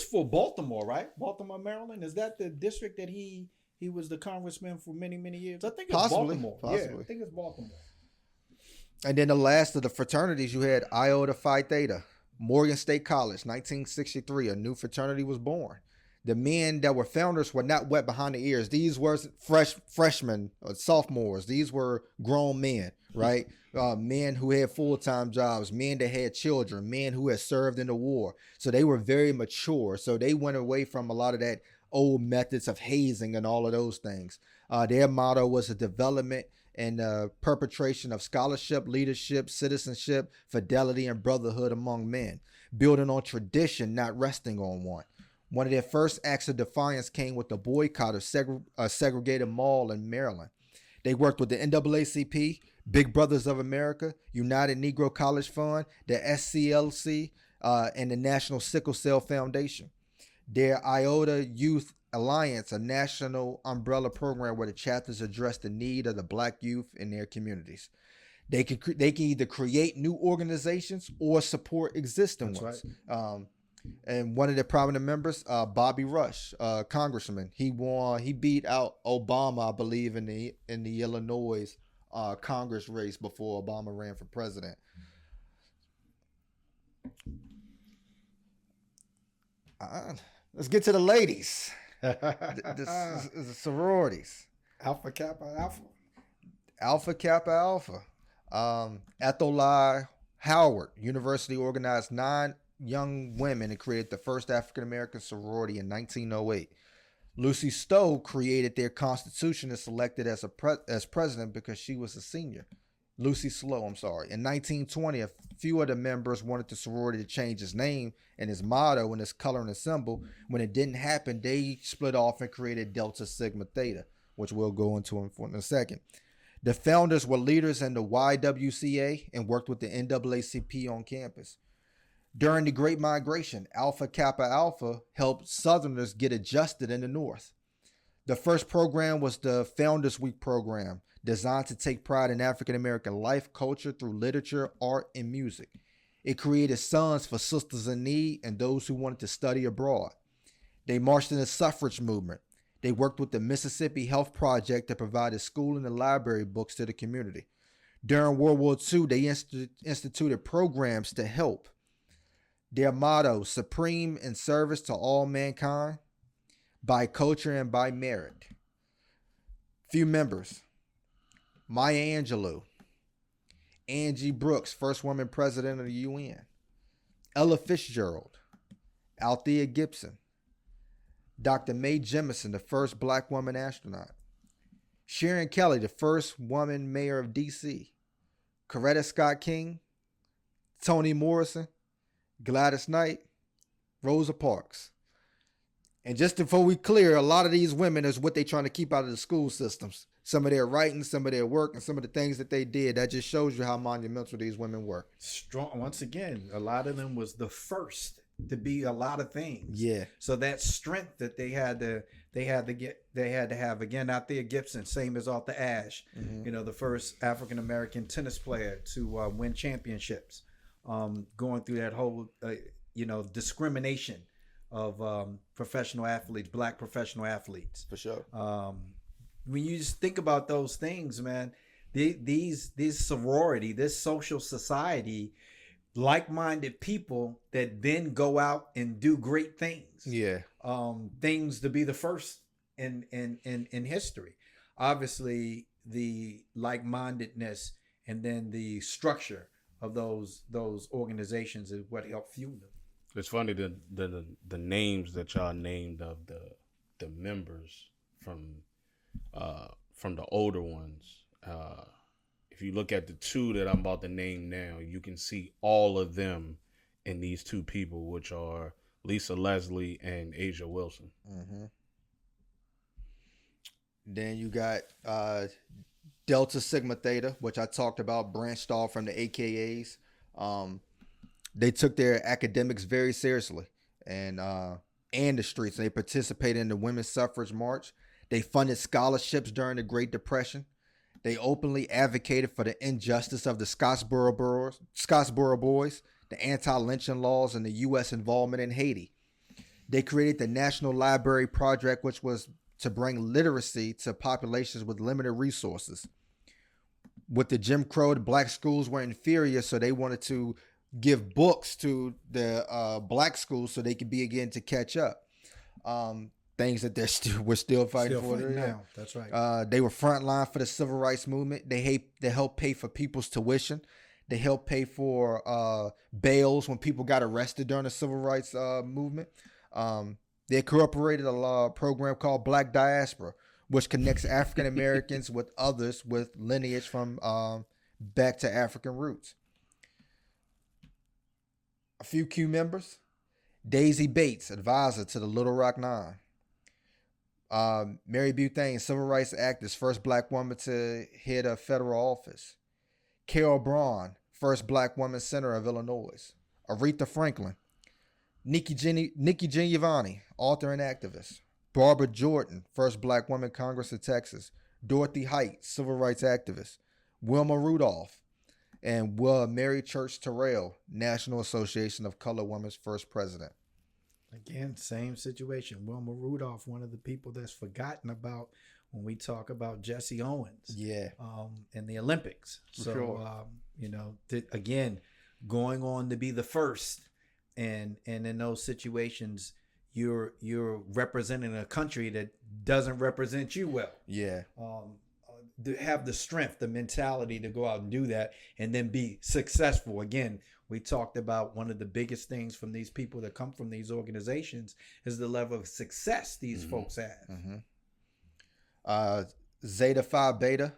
Speaker 3: for Baltimore, right? Baltimore, Maryland. Is that the district that he was the congressman for many, many years? I think it's Baltimore.
Speaker 1: Possibly.
Speaker 3: Yeah, I think it's Baltimore.
Speaker 1: And then the last of the fraternities, you had Iota Phi Theta, Morgan State College, 1963. A new fraternity was born. The men that were founders were not wet behind the ears. These were freshmen or sophomores. These were grown men, right? Men who had full-time jobs, men that had children, men who had served in the war. So they were very mature. So they went away from a lot of that old methods of hazing and all of those things. Their motto was the development and perpetration of scholarship, leadership, citizenship, fidelity, and brotherhood among men, building on tradition, not resting on one. One of their first acts of defiance came with the boycott of a segregated mall in Maryland. They worked with the NAACP, Big Brothers of America, United Negro College Fund, the SCLC, and the National Sickle Cell Foundation. Their Iota Youth Alliance, a national umbrella program where the chapters address the need of the black youth in their communities. They can either create new organizations or support existing ones. Right. And one of the prominent members, Bobby Rush, congressman, he beat out Obama, I believe, in the Illinois Congress race before Obama ran for president. Let's get to the ladies. The sororities.
Speaker 3: Alpha Kappa Alpha.
Speaker 1: Alpha Kappa Alpha. Ethel Howard University organized 9 young women and created the first African-American sorority in 1908. Lucy Stowe created their constitution and selected as president because she was a senior. Lucy Slowe, I'm sorry. In 1920, a few of the members wanted the sorority to change its name and its motto and its color and its symbol. When it didn't happen, they split off and created Delta Sigma Theta, which we'll go into in a second. The founders were leaders in the YWCA and worked with the NAACP on campus. During the Great Migration, Alpha Kappa Alpha helped Southerners get adjusted in the North. The first program was the Founders Week program, designed to take pride in African American life, culture through literature, art, and music. It created sons for sisters in need and those who wanted to study abroad. They marched in the suffrage movement. They worked with the Mississippi Health Project that provided school and library books to the community. During World War II, they instituted programs to help. Their motto, supreme in service to all mankind, by culture and by merit. Few members. Maya Angelou. Angie Brooks, first woman president of the UN. Ella Fitzgerald. Althea Gibson. Dr. Mae Jemison, the first black woman astronaut. Sharon Kelly, the first woman mayor of D.C. Coretta Scott King. Toni Morrison. Gladys Knight. Rosa Parks. And just before we clear, a lot of these women is what they're trying to keep out of the school systems. Some of their writing, some of their work, and some of the things that they did. That just shows you how monumental these women were.
Speaker 3: Strong. Once again, a lot of them was the first to be a lot of things.
Speaker 1: Yeah.
Speaker 3: So that strength that they had to have. Again, Althea Gibson, same as Arthur Ashe. Mm-hmm. You know, the first African American tennis player to win championships. Going through that whole discrimination of professional athletes, black professional athletes.
Speaker 1: For sure.
Speaker 3: When you just think about those things, man, these sorority, this social society, like-minded people that then go out and do great things.
Speaker 1: Yeah.
Speaker 3: Things to be the first in history. Obviously, the like-mindedness and then the structure of those organizations is what helped fuel them.
Speaker 2: It's funny the names that y'all named of the members from the older ones. If you look at the 2 that I'm about to name now, you can see all of them in these 2 people, which are Lisa Leslie and Asia Wilson.
Speaker 1: Mm-hmm. Then you got Delta Sigma Theta, which I talked about, branched off from the AKAs. They took their academics very seriously and the streets. They participated in the Women's Suffrage March. They funded scholarships during the Great Depression. They openly advocated for the injustice of the Scottsboro Boys, the anti-lynching laws, and the U.S. involvement in Haiti. They created the National Library Project, which was to bring literacy to populations with limited resources. With the Jim Crow, the black schools were inferior, so they wanted to give books to the black schools so they could begin to catch up. Things that we're still fighting for now.
Speaker 3: That's right.
Speaker 1: They were frontline for the civil rights movement. They helped pay for people's tuition. They helped pay for bails when people got arrested during the civil rights movement. They incorporated a program called Black Diaspora, which connects African Americans with others with lineage from back to African roots. A few Q members: Daisy Bates, advisor to the Little Rock Nine. Mary Bethune, civil rights activist, first black woman to head a federal office. Carol Braun, first black woman senator of Illinois. Aretha Franklin. Nikki Giovanni, author and activist. Barbara Jordan, first black woman Congress of Texas. Dorothy Height, civil rights activist. Wilma Rudolph. And Mary Church Terrell, National Association of Colored Women's first president.
Speaker 3: Again, same situation. Wilma Rudolph, one of the people that's forgotten about when we talk about Jesse Owens.
Speaker 1: Yeah.
Speaker 3: In the Olympics. So, sure. Again, going on to be the first, and in those situations, you're representing a country that doesn't represent you well.
Speaker 1: Yeah.
Speaker 3: To have the strength, the mentality to go out and do that and then be successful. Again, we talked about one of the biggest things from these people that come from these organizations is the level of success these folks have.
Speaker 1: Zeta Phi Beta,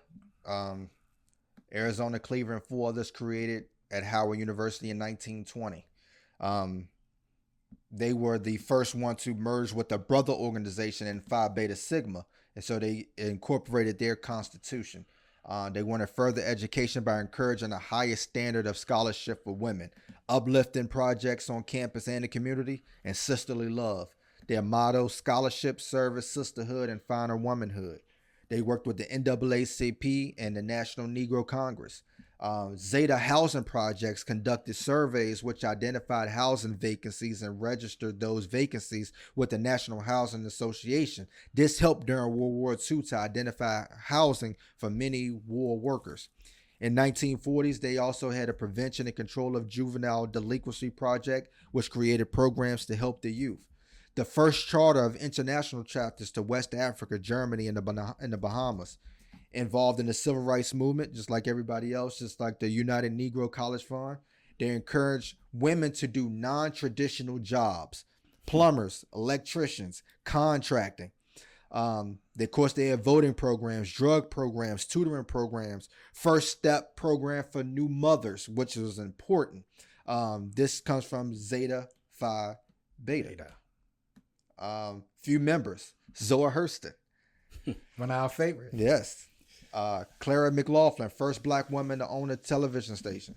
Speaker 1: Arizona, Cleveland, 4 others created at Howard University in 1920. They were the first one to merge with the brother organization in Phi Beta Sigma, and so they incorporated their constitution. They wanted further education by encouraging a highest standard of scholarship for women, uplifting projects on campus and the community, and sisterly love. Their motto: scholarship, service, sisterhood, and finer womanhood. They worked with the NAACP and the National Negro Congress. Zeta Housing Projects conducted surveys which identified housing vacancies and registered those vacancies with the National Housing Association. This helped during World War II to identify housing for many war workers. In 1940s, they also had a prevention and control of juvenile delinquency project, which created programs to help the youth. The first charter of international chapters to West Africa, Germany, and the Bahamas. Involved in the civil rights movement, just like everybody else, just like the United Negro College Fund. They encouraged women to do non-traditional jobs: plumbers, electricians, contracting. Of course, they had voting programs, drug programs, tutoring programs, first step program for new mothers, which was important. This comes from Zeta Phi Beta. Few members: Zora Hurston.
Speaker 3: One of our favorites.
Speaker 1: Yes. Clara McLaughlin, first black woman to own a television station.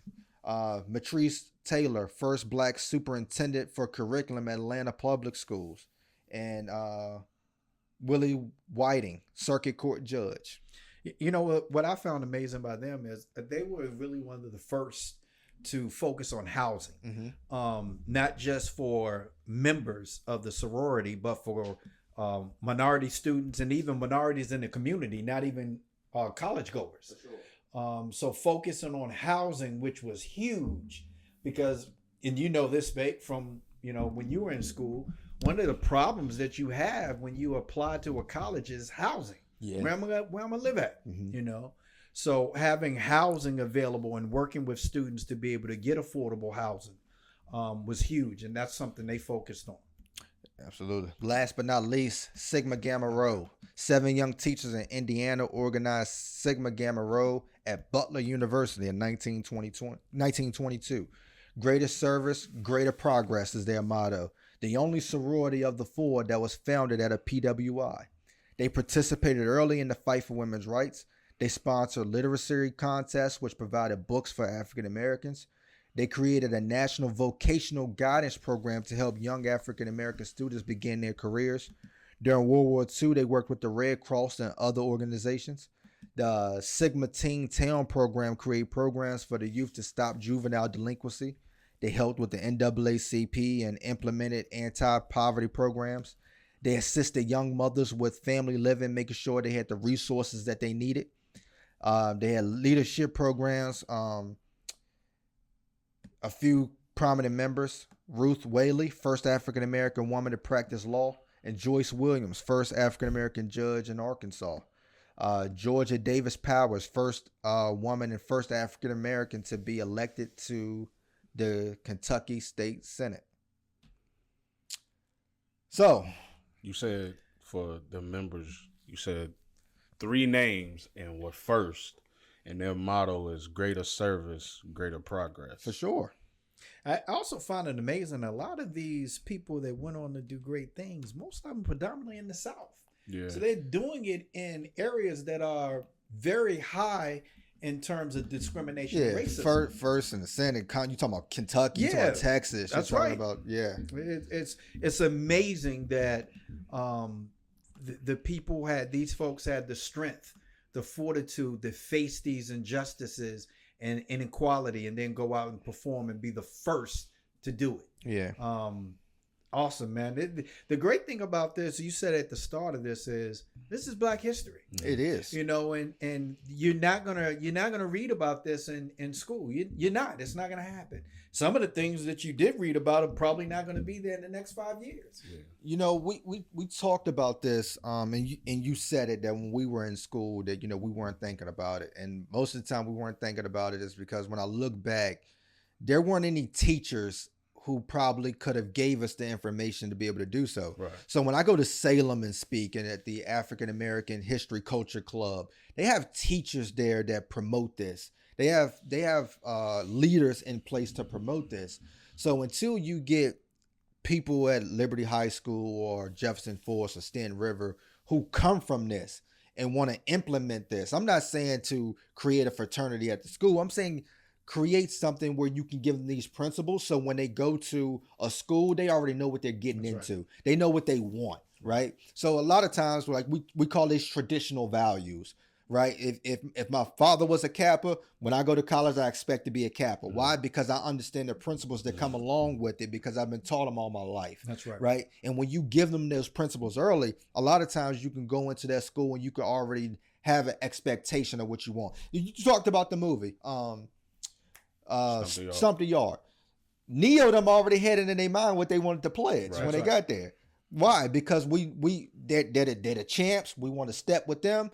Speaker 1: Matrice Taylor, first black superintendent for curriculum at Atlanta Public Schools. And Willie Whiting, circuit court judge.
Speaker 3: You know what I found amazing by them is that they were really one of the first to focus on housing, not just for members of the sorority, but for minority students and even minorities in the community, not even college goers. Sure. So focusing on housing, which was huge, because, and you know this, babe, from when you were in school, one of the problems that you have when you apply to a college is housing. Yeah. Where am I gonna live at? So having housing available and working with students to be able to get affordable housing was huge, and that's something they focused on.
Speaker 1: Absolutely. Last but not least, Sigma Gamma Rho. 7 young teachers in Indiana organized Sigma Gamma Rho at Butler University in 1922. Greater service, greater progress is their motto. The only sorority of the 4 that was founded at a PWI. They participated early in the fight for women's rights. They sponsored literacy contests, which provided books for African Americans. They created a national vocational guidance program to help young African American students begin their careers. During World War II, they worked with the Red Cross and other organizations. The Sigma Teen Town program created programs for the youth to stop juvenile delinquency. They helped with the NAACP and implemented anti-poverty programs. They assisted young mothers with family living, making sure they had the resources that they needed. They had leadership programs. A few prominent members: Ruth Whaley, first African-American woman to practice law, and Joyce Williams, first African-American judge in Arkansas. Georgia Davis Powers, first woman and first African-American to be elected to the Kentucky State Senate. So,
Speaker 2: you said for the members, you said three names and were first, and their motto is greater service, greater progress.
Speaker 1: For sure.
Speaker 3: I also find it amazing. A lot of these people that went on to do great things, most of them predominantly in the South.
Speaker 2: Yeah.
Speaker 3: So they're doing it in areas that are very high in terms of discrimination and racism.
Speaker 1: First in the Senate, you talking about Kentucky, you talking about Texas.
Speaker 3: That's
Speaker 1: you're
Speaker 3: right.
Speaker 1: About,
Speaker 3: It's amazing that the people these folks had the strength, the fortitude to face these injustices and inequality, and then go out and perform and be the first to do it.
Speaker 1: Yeah.
Speaker 3: Awesome, man. The great thing about this, you said at the start of this is Black history.
Speaker 1: It is.
Speaker 3: You know, and you're not gonna read about this in school. You're not. It's not gonna happen. Some of the things that you did read about are probably not gonna be there in the next 5 years.
Speaker 2: Yeah.
Speaker 1: You know, we talked about this, and you said it that when we were in school that, you know, we weren't thinking about it, and most of the time we weren't thinking about it is because when I look back, there weren't any teachers who probably could have gave us the information to be able to do so.
Speaker 2: Right.
Speaker 1: So when I go to Salem and speak, and at the African American History Culture Club, they have teachers there that promote this. They have leaders in place to promote this. So until you get people at Liberty High School or Jefferson Forest or Sten River who come from this and want to implement this, I'm not saying to create a fraternity at the school. I'm saying create something where you can give them these principles, so when they go to a school, they already know what they're getting into. Right. They know what they want, right? So a lot of times, like we call these traditional values, right? If my father was a Kappa, when I go to college, I expect to be a Kappa. Mm-hmm. Why? Because I understand the principles that come along with it, because I've been taught them all my life.
Speaker 3: That's right.
Speaker 1: Right? And when you give them those principles early, a lot of times you can go into that school and you can already have an expectation of what you want. You talked about the movie, Stump the Yard. Neo them already had it in their mind what they wanted to pledge when they got there. Why? Because they're the champs. We want to step with them.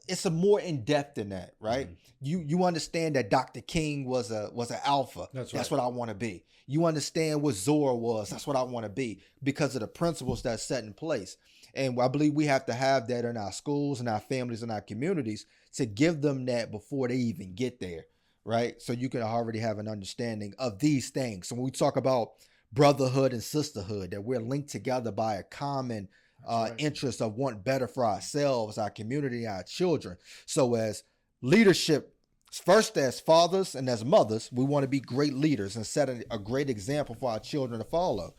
Speaker 1: It's a more in depth than that, right? Mm-hmm. You understand that Dr. King was an alpha. That's what I want to be. You understand what Zora was. That's what I want to be, because of the principles that's set in place. And I believe we have to have that in our schools and our families and our communities to give them that before they even get there. Right? So you can already have an understanding of these things. So when we talk about brotherhood and sisterhood, that we're linked together by a common interest of wanting better for ourselves, our community, our children. So as leadership, first as fathers and as mothers, we want to be great leaders and set a great example for our children to follow.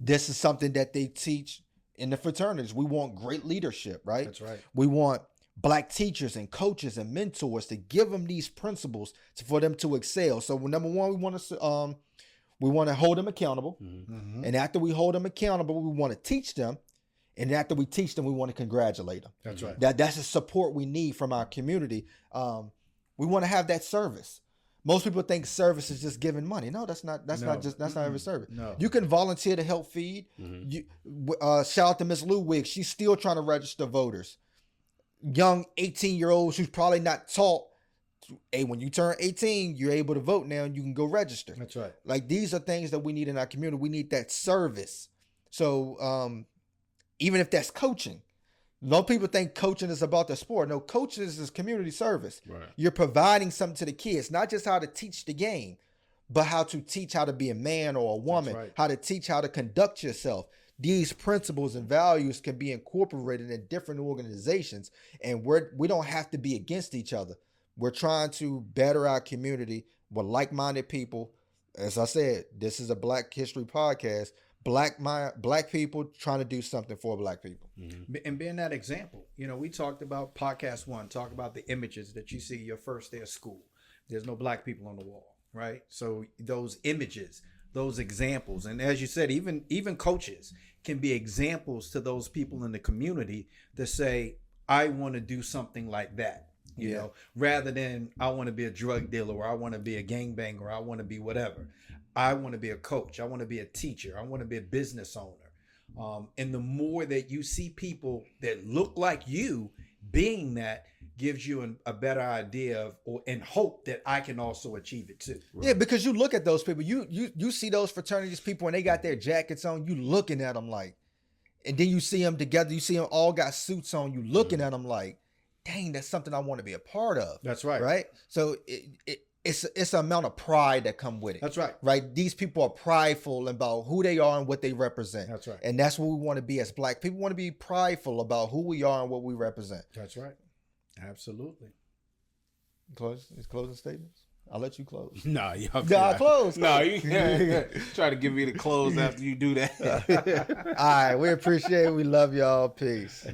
Speaker 1: This is something that they teach in the fraternities. We want great leadership, right?
Speaker 3: That's right.
Speaker 1: We want Black teachers and coaches and mentors to give them these principles for them to excel. So number one, we want to hold them accountable. Mm-hmm. And after we hold them accountable, we want to teach them. And after we teach them, we want to congratulate them.
Speaker 3: That's right.
Speaker 1: That's the support we need from our community. We want to have that service. Most people think service is just giving money. No, that's not every service. No. You can volunteer to help feed. Mm-hmm. Shout out to Miss Ludwig. She's still trying to register voters. Young 18-year-olds who's probably not taught, hey, when you turn 18, you're able to vote now and you can go register.
Speaker 3: That's right.
Speaker 1: Like, these are things that we need in our community. We need that service. So even if that's coaching, a lot of people think coaching is about the sport. No, coaching is community service. Right. You're providing something to the kids, not just how to teach the game, but how to teach how to be a man or a woman, how to teach how to conduct yourself. These principles and values can be incorporated in different organizations, and we don't have to be against each other. We're trying to better our community with like-minded people. As I said, this is a Black History podcast. Black people trying to do something for Black people.
Speaker 3: Mm-hmm. And being that example, we talked about podcast 1, talk about the images that you see your first day of school. There's no Black people on the wall, right? So those images, those examples, and as you said, even coaches can be examples to those people in the community to say, I want to do something like that, you know, rather than I want to be a drug dealer, or I want to be a gangbanger, or I want to be whatever. I want to be a coach. I want to be a teacher. I want to be a business owner. And the more that you see people that look like you being that, gives you a better idea of, and hope that I can also achieve it too.
Speaker 1: Right? Yeah, because you look at those people, you see those fraternities people, and they got their jackets on, you looking at them like, and then you see them together, you see them all got suits on, you looking at them like, dang, that's something I want to be a part of.
Speaker 3: That's right.
Speaker 1: Right. So it's an amount of pride that come with it.
Speaker 3: That's right.
Speaker 1: Right. These people are prideful about who they are and what they represent.
Speaker 3: That's right.
Speaker 1: And that's what we want to be as Black people. Want to be prideful about who we are and what we represent.
Speaker 3: That's right. Absolutely.
Speaker 1: Closing statements. I'll let you close.
Speaker 2: Nah, y'all
Speaker 1: close.
Speaker 2: No, you can't try to give me the close after you do that.
Speaker 1: All right. We appreciate it. We love y'all. Peace.